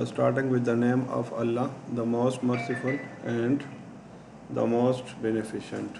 starting with the name of Allah, the most merciful and the most beneficent.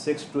6 to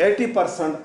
80%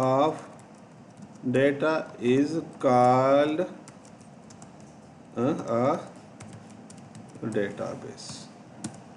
of data is called a database,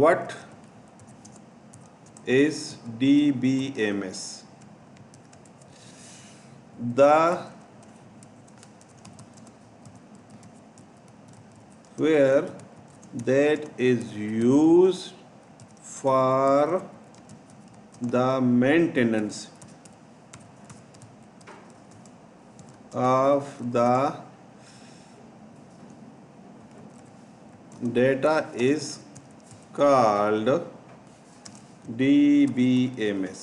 what is DBMS? the where that is used for the maintenance of the data is called DBMS।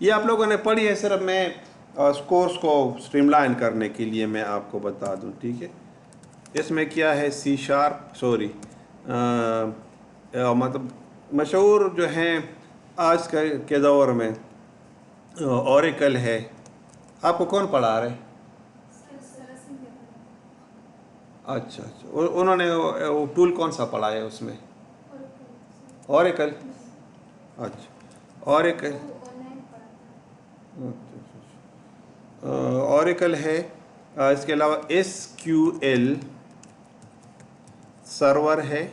یہ آپ لوگوں نے پڑھی ہے، صرف میں اس course کو stream line کرنے کے لیے میں آپ کو بتا دوں، ٹھیک ہے. اس میں کیا ہے سی شارپ، سوری مطلب مشہور جو ہیں آج کے دور میں اوریکل ہے. آپ کو کون پڑھا رہے؟ اچھا اچھا، انہوں نے وہ ٹول کون سا پڑھایا اس میں؟ اوریکل. اچھا اوریکل، اوریکل ہے. اس کے علاوہ ایس کیو ایل سرور ہے.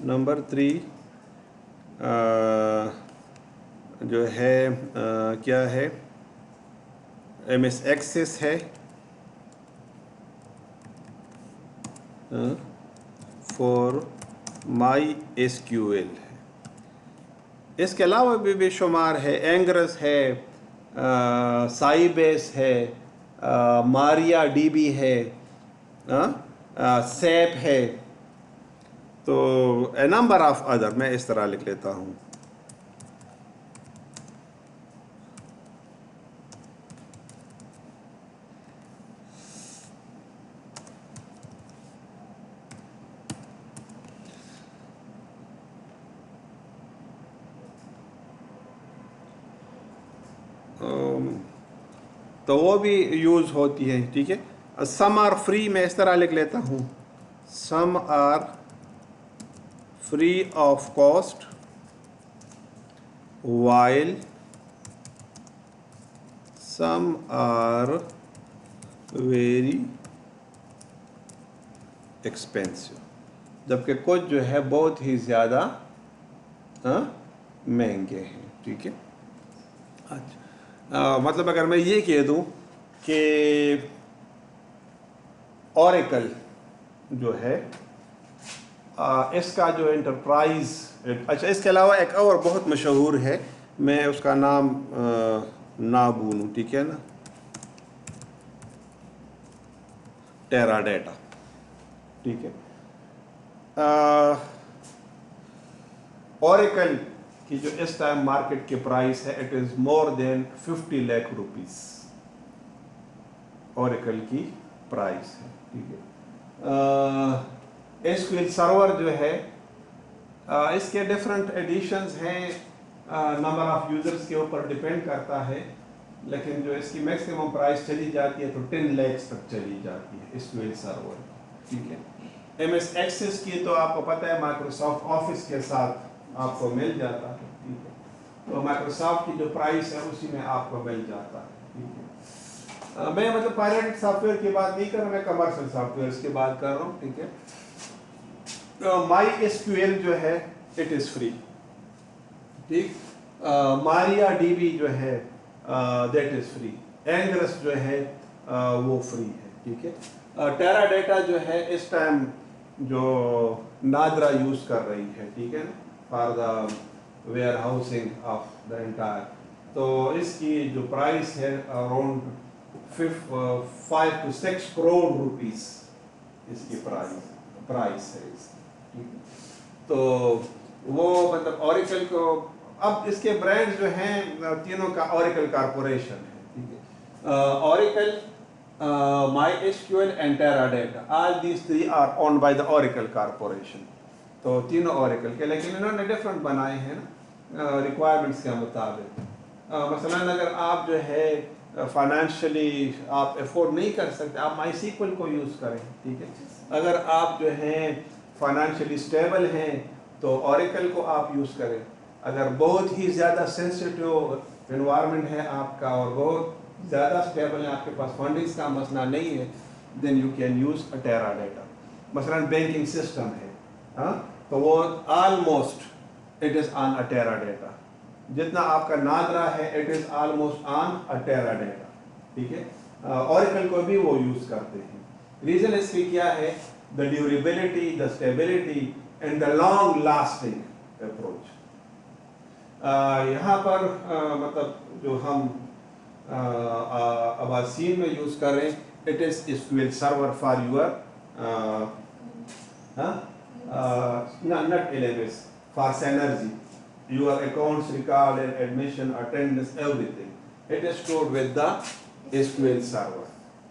نمبر 3 جو ہے کیا ہے، ایم ایس ایکسس ہے. 4 مائی ایس کیو ایل ہے. اس کے علاوہ بھی بے شمار ہے، اینگرس ہے، سائی بیس ہے، ماریا ڈی بی ہے، سیپ ہے. تو اے نمبر آف ادر، میں اس طرح لکھ لیتا ہوں. تو وہ بھی یوز ہوتی ہے، ٹھیک ہے. سم آر فری، میں اس طرح لکھ لیتا ہوں، some are free of cost while some are very expensive. جبکہ کچھ جو ہے بہت ہی زیادہ مہنگے ہیں، ٹھیک ہے. اچھا مطلب اگر میں یہ کہہ دوں کہ اوریکل جو ہے اس کا جو انٹرپرائز، اچھا اس کے علاوہ ایک اور بہت مشہور ہے، میں اس کا نام نہ بھولوں، ٹھیک ہے نا، ٹیرا ڈیٹا، ٹھیک ہے. اوریکل کی جو اس ٹائم مارکیٹ کی پرائس ہے، it is more than 50 lakh rupees. Oracle کی پرائس ہے، ٹھیک ہے. ایس کیو ایل سرور جو ہے اس کے ڈفرنٹ ایڈیشنز ہیں، نمبر آف یوزرز کے اوپر ڈیپینڈ کرتا ہے، لیکن جو اس کی میکسیمم پرائس چلی جاتی ہے تو 10 لاکھ تک چلی جاتی ہے ایس کیو ایل سرور، ٹھیک ہے. ایم ایس ایکسس کی تو آپ کو پتہ ہے مائکروسافٹ آفس کے ساتھ آپ کو مل جاتا ہے، ٹھیک ہے. تو مائکروسافٹ کی جو پرائس ہے اسی میں آپ کو مل جاتا ہے، ٹھیک ہے. میں مطلب پائلٹ سافٹ ویئر کی بات نہیں کر رہا، میں کمرشل سافٹ ویئرس کی بات کر رہا ہوں، ٹھیک ہے. مائی ایس کیو ایل جو ہے اٹ از فری، ٹھیک. ماریا ڈی بی جو ہے دیٹ از فری. اینگرس جو ہے وہ فری ہے، ٹھیک ہے. ٹیرا ڈیٹا جو ہے اس ٹائم جو نادرا یوز کر رہی ہے، ٹھیک ہے نا، for the where housing of the entire. تو اس کی جو پرائس ہے اراؤنڈ 5 to 6 کروڑ روپیز اس کی پرائس ہے اس کی. تو وہ مطلب اوریکل کو، اب اس کے برانڈ جو ہیں تینوں کا اوریکل کارپوریشن ہے، ٹھیک ہے. Oracle, My S Q L and Teradata, all these 3 are owned by the Oracle corporation. تو تینوں اوریکل کے، لیکن انہوں نے ڈفرنٹ بنائے ہیں نا ریکوائرمنٹس کے مطابق. مثلاً اگر آپ جو ہے فائنینشلی آپ افورڈ نہیں کر سکتے، آپ مائی سیکول کو یوز کریں، ٹھیک ہے. اگر آپ جو ہیں فائنینشلی اسٹیبل ہیں تو اوریکل کو آپ یوز کریں. اگر بہت ہی زیادہ سینسٹیو انوائرمنٹ ہے آپ کا اور بہت زیادہ اسٹیبل ہے، آپ کے پاس فنڈنگس کا مسئلہ نہیں ہے، then you can use Teradata. مثلاً بینکنگ سسٹم ہے، تو وہ almost it is on Teradata. جتنا آپ کا نادرا ہے it is almost on Teradata, ٹھیک ہے. اوریکل کو بھی وہ یوز کرتے ہیں. ریزن اس کی کیا ہے؟ The durability, the stability and the long lasting approach. یہاں پر مطلب جو ہم اباسین میں یوز کر رہے ہیں، it is SQL server for your not LMS، for synergy. your accounts record and admission, attendance, everything. It is stored with the SQL server.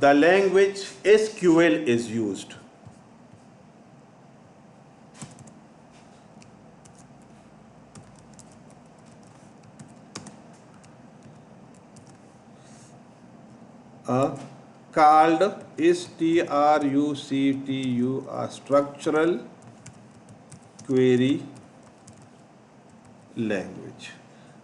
the language SQL is used. Called STRUCTU, structural query language.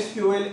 SQL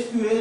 SQL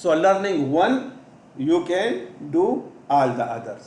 So learning one, you can do all the others.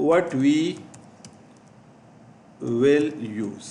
What we will use.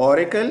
Oracle,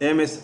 MS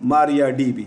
MariaDB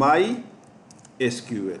MySQL,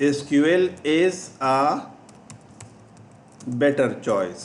MySQL is a better choice.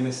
MS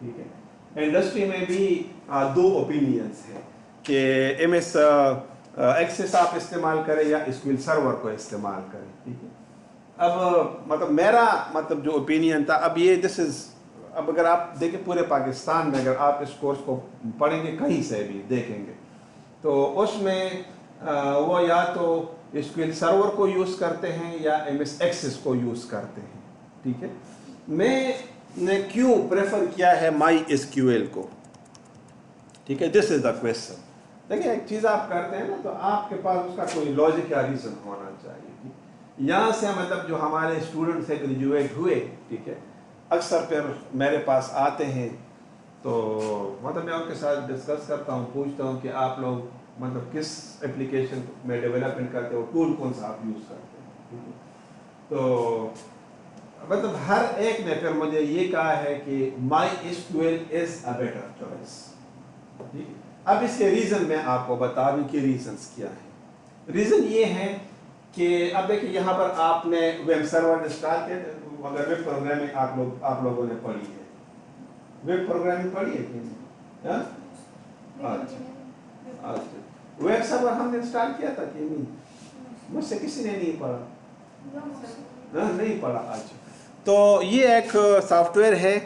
ٹھیک ہے. Industry میں بھی دو opinions ہیں کہ M S Axis آپ استعمال کریں یا ایسکیول سرور کو استعمال کریں. ٹھیک ہے. اب مطلب میرا مطلب جو اوپینین تھا اب یہ دس از اب اگر آپ دیکھیں پورے پاکستان میں اگر آپ اس کورس کو پڑھیں گے کہیں سے بھی دیکھیں گے تو اس میں وہ یا تو ایسکیول سرور کو یوز کرتے ہیں یا ایم ایس ایکسس کو یوز کرتے ہیں. ٹھیک ہے. میں نے کیوں پریفر کیا ہے مائی ایس کیو ایل کو؟ ٹھیک ہے. دس از دا کویشچن. دیکھیں ایک چیز آپ کرتے ہیں نا تو آپ کے پاس اس کا کوئی لاجک یا ریزن ہونا چاہیے. یہاں سے مطلب جو ہمارے اسٹوڈنٹس سے گریجویٹ ہوئے ٹھیک ہے اکثر پھر میرے پاس آتے ہیں تو مطلب میں ان کے ساتھ ڈسکس کرتا ہوں, پوچھتا ہوں کہ آپ لوگ مطلب کس اپلیکیشن میں ڈیولپمنٹ کرتے ہو, ٹول کون سا آپ یوز کرتے ہیں. تو مطلب ہر ایک نے پھر مجھے یہ کہا ہے کہ My S Q L is a better choice. اب اس کے ریزن میں آپ کو بتا دوں کہ ریزنس کیا ہے. ریزن یہ ہے کہ اب دیکھیں یہاں پر آپ نے ویب سرور انسٹال کیا, اگر ویب پروگرامنگ آپ لوگوں نے پڑھی ہے, ویب پروگرامنگ پڑھی ہے کہ اچھا ویب سرور ہم نے انسٹال کیا تھا کہ نہیں؟ مجھ سے کسی نے نہیں پڑھا, نہیں پڑھا. اچھا تو یہ ایک سافٹ ویئر ہے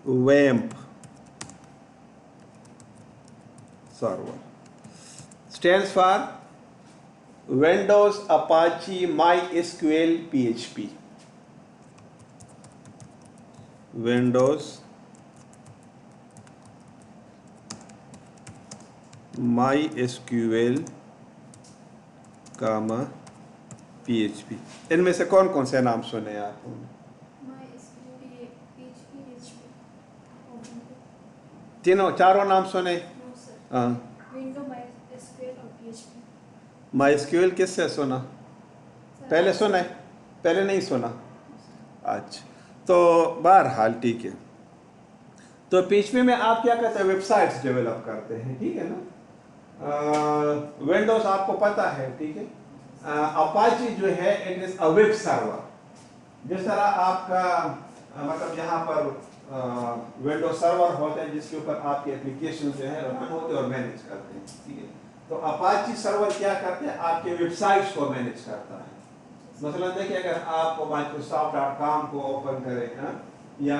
ویمپ server, stands for Windows Apache My S Q L P H P. Windows My S Q L comma P H P. ان میں سے کون کون سے نام سنے آپ نے؟ تینوں چاروں نام سنے؟ ہاں. مائی ایس کیو ایل کس سے سنا؟ پہلے سنا ہے, پہلے نہیں سنا. اچھا تو بہرحال ٹھیک ہے. تو پی ایچ پی میں آپ کیا کرتے ہیں, ویب سائٹس ڈیولپ کرتے ہیں. ٹھیک ہے نا. ونڈوز آپ کو پتہ ہے. ٹھیک ہے. اپاچی جو ہے it is a web server. جس طرح آپ کا مطلب یہاں پر ونڈوز سرور ہوتا ہے جس کے اوپر آپ کی اپلیکیشن جو ہے رن ہوتے اور مینیج کرتے ہیں. ٹھیک ہے. تو اپاچی سرور کیا کرتے ہیں, آپ کے ویب سائٹس کو مینیج کرتا ہے. مثلا دیکھیں اگر آپ microsoft.com کو اوپن کریں یا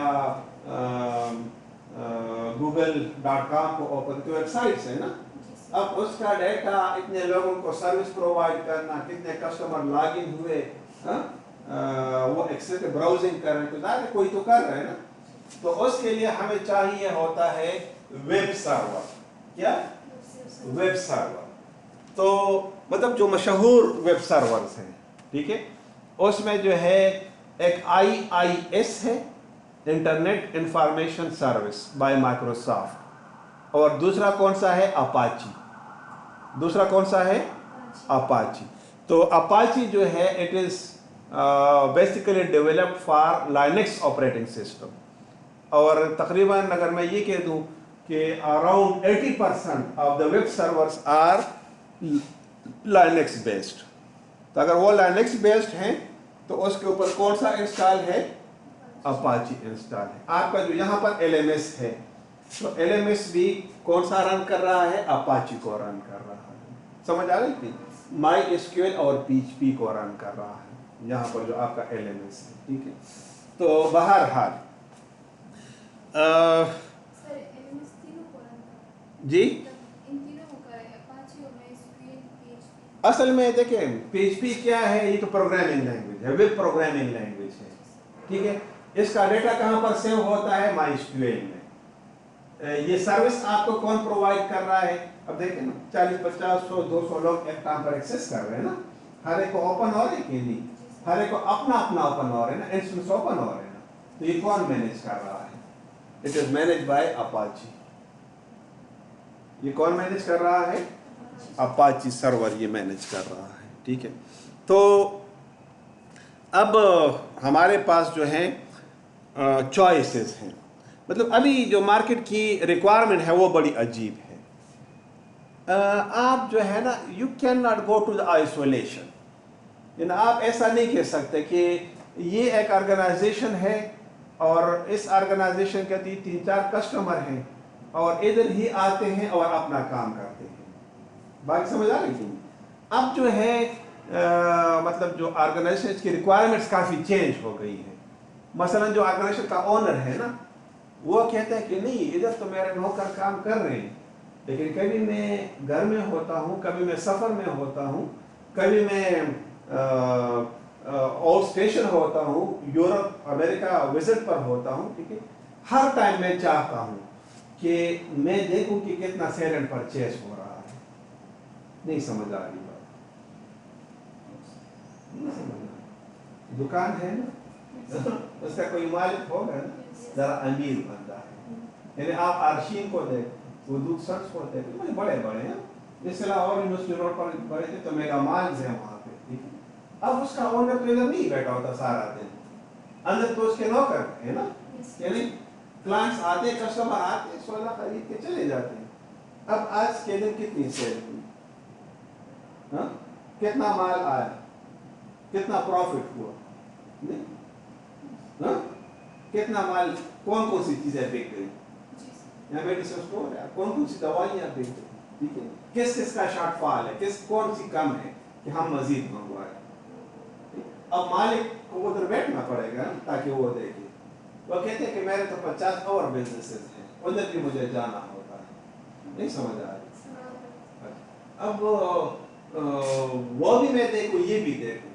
google.com کو اوپن تو ویب سائٹس ہے نا. اب اس کا ڈیٹا اتنے لوگوں کو سروس پرووائڈ کرنا, کتنے کسٹمر لاگ ان ہوئے, وہ ایکسس براؤزنگ کر رہے ہیں, تو ظاہر کوئی تو کر رہے ہیں نا. تو اس کے لیے ہمیں چاہیے ہوتا ہے ویب سرور. کیا؟ Web server. تو مطلب جو مشہور ویب سرورز ہیں ٹھیک ہے اس میں جو ہے ایک IIS ہے, internet information service by Microsoft, اور دوسرا کون سا ہے, اپاچی. دوسرا کون سا ہے, اپاچی. تو اپاچی جو ہے it is basically developed for Linux operating system, اور تقریباً اگر میں یہ کہہ دوں کہ around 80% of the web servers are Linux based. تو اگر وہ لائنکس بیسڈ ہیں تو اس کے اوپر کون سا انسٹال ہے, اپاچی انسٹال ہے. آپ کا جو یہاں پر LMS ہے تو LMS بھی کون سا رن کر رہا ہے, اپاچی کو رن کر رہا ہے. سمجھ آ رہی تھی؟ مائی ایس کیو ایل اور پی ایچ پی کو رن کر رہا ہے یہاں پر جو آپ کا LMS ہے. ٹھیک ہے. تو بہرحال جی اصل میں دیکھیں پی ایچ پی کیا ہے, یہ تو پروگرامنگ لینگویج ہے, ویب پروگرامنگ لینگویج ہے. ٹھیک ہے. اس کا ڈیٹا کہاں پر سیو ہوتا ہے, مائی ایس کیو ایل میں. یہ سروس آپ کو کون پرووائڈ کر رہا ہے, اب دیکھیں نا 40 50 100 200 لوگ ایک ٹائم پر ایکسس کر رہے ہیں نا, ہر ایک کو اوپن ہو رہے ہیں کہ نہیں, ہر ایک کو اپنا اپنا اوپن ہو رہے ہیں نا, انسٹنس اوپن ہو رہے ہیں نا. تو یہ کون مینیج کر رہا ہے, it is manage by Apache. یہ کون مینیج کر رہا ہے, اپاچی سرور یہ مینیج کر رہا ہے. ٹھیک ہے. تو اب ہمارے پاس جو ہیں چوائسیز ہیں, مطلب ابھی جو مارکیٹ کی ریکوائرمنٹ ہے وہ بڑی عجیب ہے. آپ جو ہے نا you can not go to the isolation, یعنی آپ ایسا نہیں کہہ سکتے کہ یہ ایک آرگنائزیشن ہے اور اس آرگنائزیشن کے 3-4 کسٹمر ہیں اور ادھر ہی آتے ہیں اور اپنا کام کرتے ہیں. بات سمجھ آ رہی تھی؟ اب جو ہے مطلب جو آرگنائزیشن کی ریکوائرمنٹس کافی چینج ہو گئی ہے. مثلا جو آرگنائزیشن کا اونر ہے نا وہ کہتا ہے کہ نہیں ادھر تو میرے نوکر کام کر رہے ہیں لیکن کبھی میں گھر میں ہوتا ہوں, کبھی میں سفر میں ہوتا ہوں, کبھی میں آؤٹ اسٹیشن ہوتا ہوں, یورپ امریکہ وزٹ پر ہوتا ہوں. ٹھیک ہے, ہر ٹائم میں چاہتا ہوں کہ میں دیکھوں کہ کتنا سیل اینڈ پرچیز ہو رہا ہے. نہیں سمجھ آ رہی بات؟ نہیں سمجھ آ رہی. دکان ہے نا اس کا کوئی مالک ہوگا نا, ذرا امیر بندہ ہے. یعنی آپ آرشین کو دیکھ, وہ دودھ سرس کو دیکھ, مجھے بڑے بڑے ہیں. اس کے علاوہ اور یونیورسٹی روڈ پر بڑے تھے تو میگا مالز ہیں وہاں پہ. ٹھیک ہے, اب اس کا اونر تو ادھر نہیں بیٹھا ہوتا سارا دن, اندر تو اس کے نوکر ہے نا. یعنی کلائنٹس آتے, کسٹمر آتے, سودا خرید کے چلے جاتے ہیں. اب آج کے دن کتنی سیل ہوئی, کتنا مال آیا, کتنا پروفٹ ہوا, کتنا مال, کون کون سی چیزیں بک گئی, یہاں میڈیسن اسٹور ہے, کون کون سی دوائیاں بک گئی. ٹھیک ہے, کس کس کا شارٹ فال ہے, کون سی کم ہے کہ ہم مزید منگوائیں. اب مالک کو ادھر بیٹھنا پڑے گا تاکہ وہ دیکھے. وہ کہتے ہیں کہ میرے تو 50 اور بزنسز ہیں, ادھر بھی مجھے جانا ہوتا ہے. نہیں سمجھ آ رہی؟ اب وہ بھی میں دیکھوں, یہ بھی دیکھوں,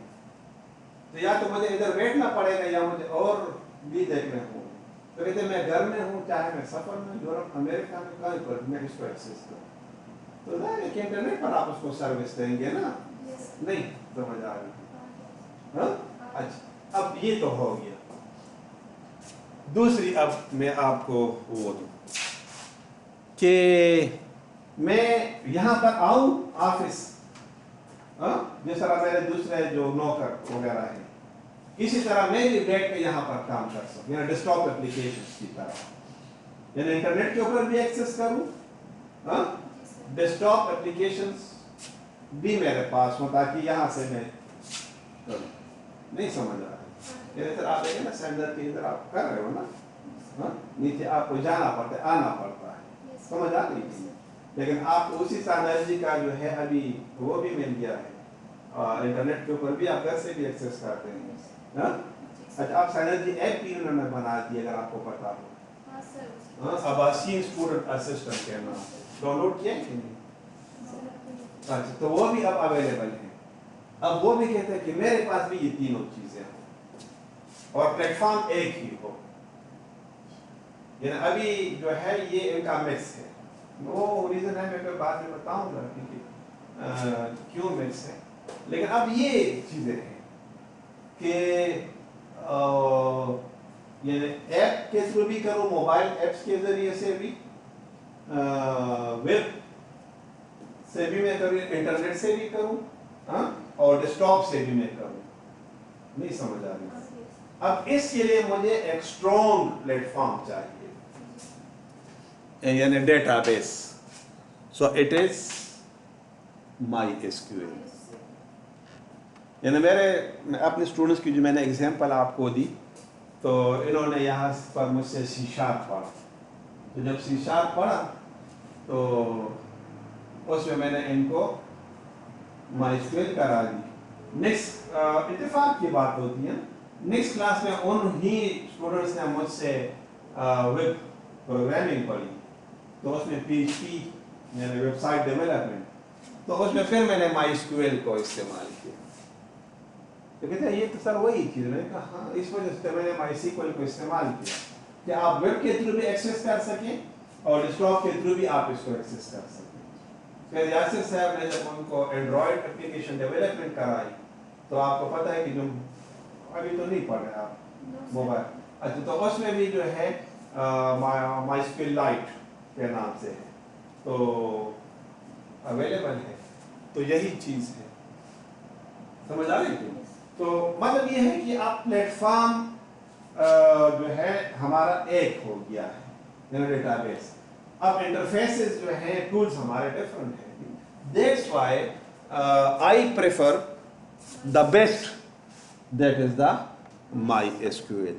تو یا تو مجھے ادھر بیٹھنا پڑے گا یا مجھے اور بھی دیکھنے ہوں. تو کہتے ہیں میں گھر میں ہوں, چاہے میں سفر میں, یورپ امریکہ میں, کہیں پر میں اس کو ایکسیس کروں. تو ظاہر ہے کہ انٹرنیٹ پر آپ اس کو سروس دیں گے نا. نہیں سمجھ آ رہی؟ اچھا, اب یہ تو ہو گیا. دوسری اب میں آپ کو وہ دوں کہ میں یہاں پر آؤں آفس, جس طرح میرے دوسرے جو نوکر وغیرہ ہیں, اسی طرح میں بھی بیٹھ کے یہاں پر کام کر سکوں, یعنی ڈیسک ٹاپ اپلیکیشنز کی طرح, یعنی انٹرنیٹ کے اوپر بھی ایکسیس کروں, ڈیسک ٹاپ اپلیکیشنز بھی میرے پاس ہوں تاکہ یہاں سے میں کروں. نہیں سمجھ آ رہا ہے؟ ادھر آپ دیکھیں نا سینڈر کے ادھر آپ کر رہے ہو نا, نیچے آپ کو جانا پڑتا ہے, آنا پڑتا ہے. سمجھ آ رہی ہے؟ لیکن آپ کو اسی سائنرجی کا جو ہے ابھی وہ بھی مل گیا ہے, انٹرنیٹ کے اوپر بھی آپ گھر سے بھی ایکسیس کرتے ہیں. اچھا, آپ سائنرجی ایپ بھی انہوں نے بنا دی اگر آپ کو پتا ہو, آباسین اسٹوڈنٹ اسسٹنٹ کے نام, ڈاؤن لوڈ کیا کہ نہیں؟ اچھا, تو وہ بھی اب اویلیبل ہے. اب وہ بھی کہتے ہیں کہ میرے پاس بھی یہ تینوں چیزیں ہوں اور پلیٹ فارم ایک ہی ہو. یعنی ابھی جو ہے یہ ان کا مکس ہے. وہ ریزن ہے, میں پھر بعد میں بتاؤں گا کہ کیوں مکس ہے. لیکن اب یہ چیزیں ہیں کہ یعنی ایپ کے تھرو بھی کروں, موبائل ایپس کے ذریعے سے بھی, ویب سے بھی میں کروں, انٹرنیٹ سے بھی کروں, اور ڈیسک ٹاپ سے بھی میں کروں. نہیں سمجھ آ رہی؟ اب اس کے لیے مجھے ایک اسٹرانگ پلیٹ فارم چاہیے, یعنی database. So it is My S Q L. یعنی میں اپنے اسٹوڈنٹس کی جو میں نے ایگزامپل آپ کو دی, تو انہوں نے یہاں پر مجھ سے سی شارپ پڑھا. تو جب سی شارپ پڑھا تو اس میں نے ان کو مائی ایس کیو ایل کرا دی. نیکسٹ اتفاق کی بات ہوتی ہے, نیکسٹ کلاس میں ان ہی اسٹوڈنٹس نے مجھ سے ویب پروگرامنگ پڑھی, تو اس میں پی ایچ پی یعنی ویب سائٹ ڈیولپمنٹ, تو اس میں پھر میں نے مائی ایس کیو ایل کو استعمال کیا. تو کہتے ہیں یہ تو سر وہی چیز. میں نے کہا ہاں, اس وجہ سے میں نے مائی سیکوئل کو استعمال کیا کہ آپ ویب کے تھرو بھی ایکسیس کر سکیں اور ڈیسک ٹاپ کے تھرو بھی آپ اس کو ایکسیس کر سکیں. پھر یاسر صاحب نے جب ان کو اینڈرائڈ اپلیکیشن ڈیولپمنٹ کرائی, تو آپ کو پتہ ہے کہ جو ابھی تو نہیں پڑھ رہے آپ موبائل, اچھا, تو اس میں بھی جو ہے مائی ایس کیو ایل لائٹ کے نام سے ہے, تو اویلیبل ہے. تو یہی چیز ہے, سمجھ آ رہی ہے؟ تو مطلب یہ ہے کہ آپ پلیٹ فارم جو ہے ہمارا ایک ہو گیا ہے, ڈیٹا بیس. اب انٹرفیسز جو ہیں, ٹولز ہمارے ڈفرنٹ ہیں. That's why I prefer the best, that is the My S Q L.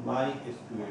MySQL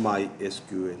MySQL।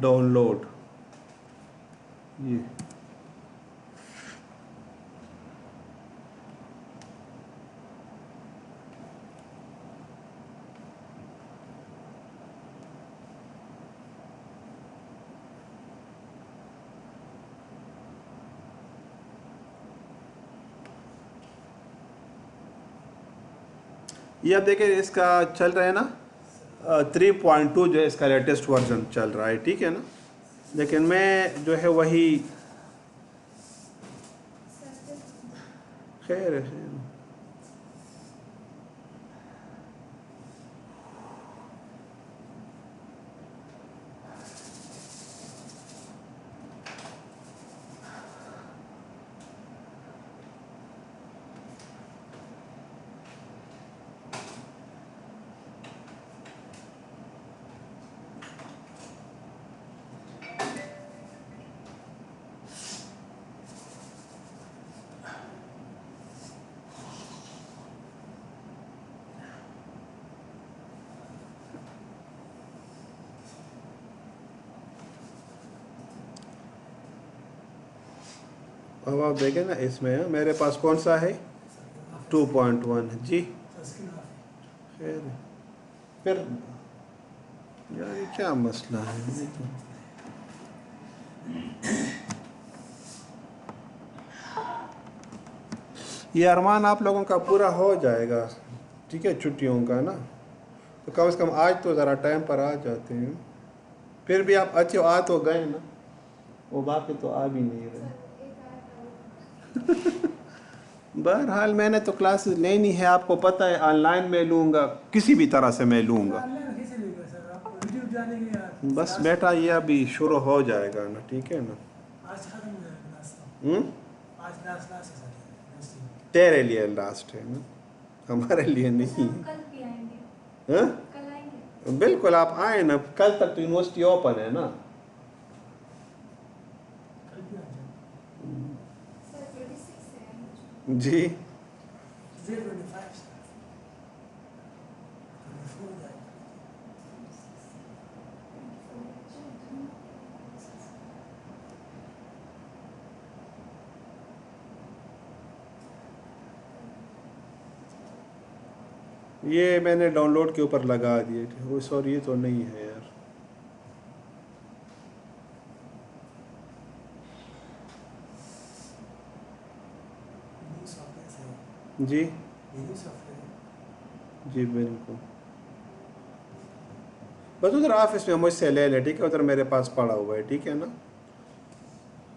Download. یہ آپ دیکھیں اس کا چل رہا ہے نا 3.2 جو ہے اس کا لیٹسٹ ورژن چل رہا ہے, ٹھیک ہے نا. لیکن میں جو ہے وہی خیر ہے. اب آپ دیکھیں نا اس میں میرے پاس کون سا ہے 2.1 جی. خیر ہے. پھر یار یہ کیا مسئلہ ہے؟ یہ ارمان آپ لوگوں کا پورا ہو جائے گا, ٹھیک ہے, چھٹیوں کا نا. تو کم از کم آج تو ذرا ٹائم پر آ جاتے ہیں. پھر بھی آپ اچھے آ تو گئے نا, وہ باقی تو آ بھی نہیں رہے. بہرحال میں نے تو کلاسز لینی ہے, آپ کو پتہ ہے آن لائن میں لوں گا, کسی بھی طرح سے میں لوں گا. بس بیٹا یہ ابھی شروع ہو جائے گا نا, ٹھیک ہے نا. تیرے لیے لاسٹ ہے نا, ہمارے لیے نہیں. ہاں بالکل آپ آئیں نا, کل تک تو یونیورسٹی اوپن ہے نا. جی یہ میں نے ڈاؤن لوڈ کے اوپر لگا دیے تھے. سوری یہ تو نہیں ہے یار. جی جی بالکل. بس ادھر آفس میں مجھ سے لے لے, ٹھیک ہے, ادھر میرے پاس پڑا ہوا ہے, ٹھیک ہے نا.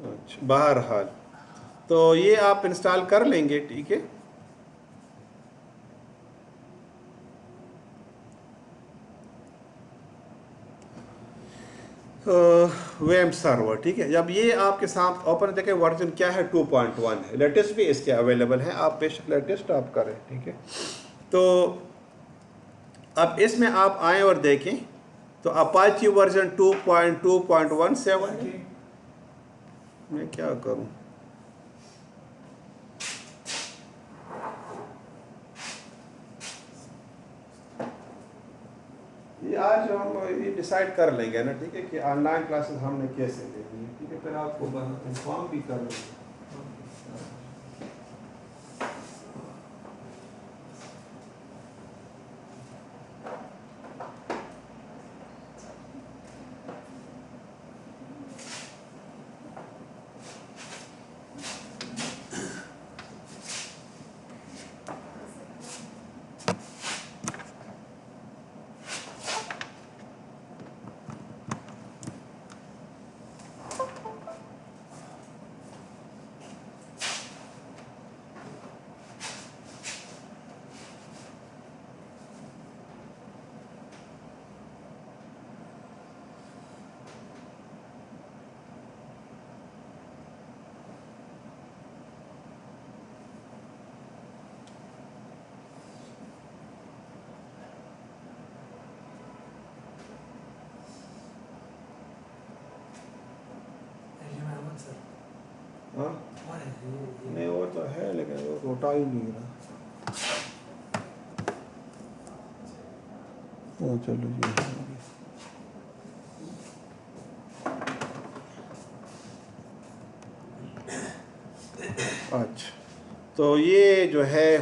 اچھا بہرحال تو یہ آپ انسٹال کر لیں گے, ٹھیک ہے. ویم سرور, ٹھیک ہے. جب یہ آپ کے ساتھ اوپن دیکھیں ورژن کیا ہے 2.1 ہے, لیٹسٹ بھی اس کے اویلیبل ہیں, آپ بے شک لیٹسٹ آپ کریں, ٹھیک ہے. تو اب اس میں آپ آئیں اور دیکھیں تو اپاچی ورژن 2.2.17 ہے. میں کیا کروں, یہ آج ہم یہ ڈیسائیڈ کر لیں گے نا, ٹھیک ہے, کہ آن لائن کلاسز ہم نے کیسے لینی ہے, ٹھیک ہے. پھر آپ کو انفارم بھی کر لیں گے. ہاں نہیں وہ تو ہے, لیکن وہ اٹھا ہی نہیں رہا. چلو جی. اچھا تو یہ جو ہے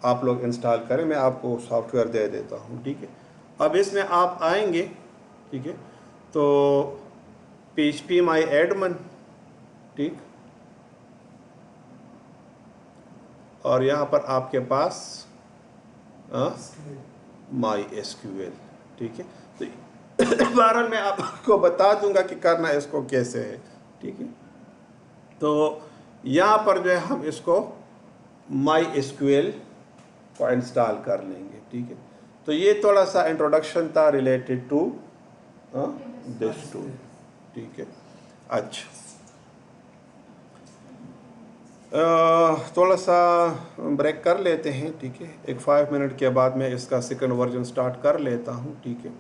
آپ لوگ انسٹال کریں، میں آپ کو سافٹ ویئر دے دیتا ہوں، ٹھیک ہے. اب اس میں آپ آئیں گے، ٹھیک ہے، تو پی ایچ پی مائی ایڈمن، ٹھیک، اور یہاں پر آپ کے پاس مائی ایس کیو ایل، ٹھیک ہے. تو بہرحال میں آپ کو بتا دوں گا کہ کرنا اس کو کیسے ہے، ٹھیک ہے. تو یہاں پر جو ہے ہم اس کو مائی ایس کیو ایل کو انسٹال کر لیں گے، ٹھیک ہے. تو یہ تھوڑا سا انٹروڈکشن تھا ریلیٹڈ ٹو دس ٹول، ٹھیک ہے. اچھا تھوڑا سا بریک کر لیتے ہیں، ٹھیک ہے. ایک 5 منٹ کے بعد میں اس کا سیکنڈ ورژن سٹارٹ کر لیتا ہوں، ٹھیک ہے.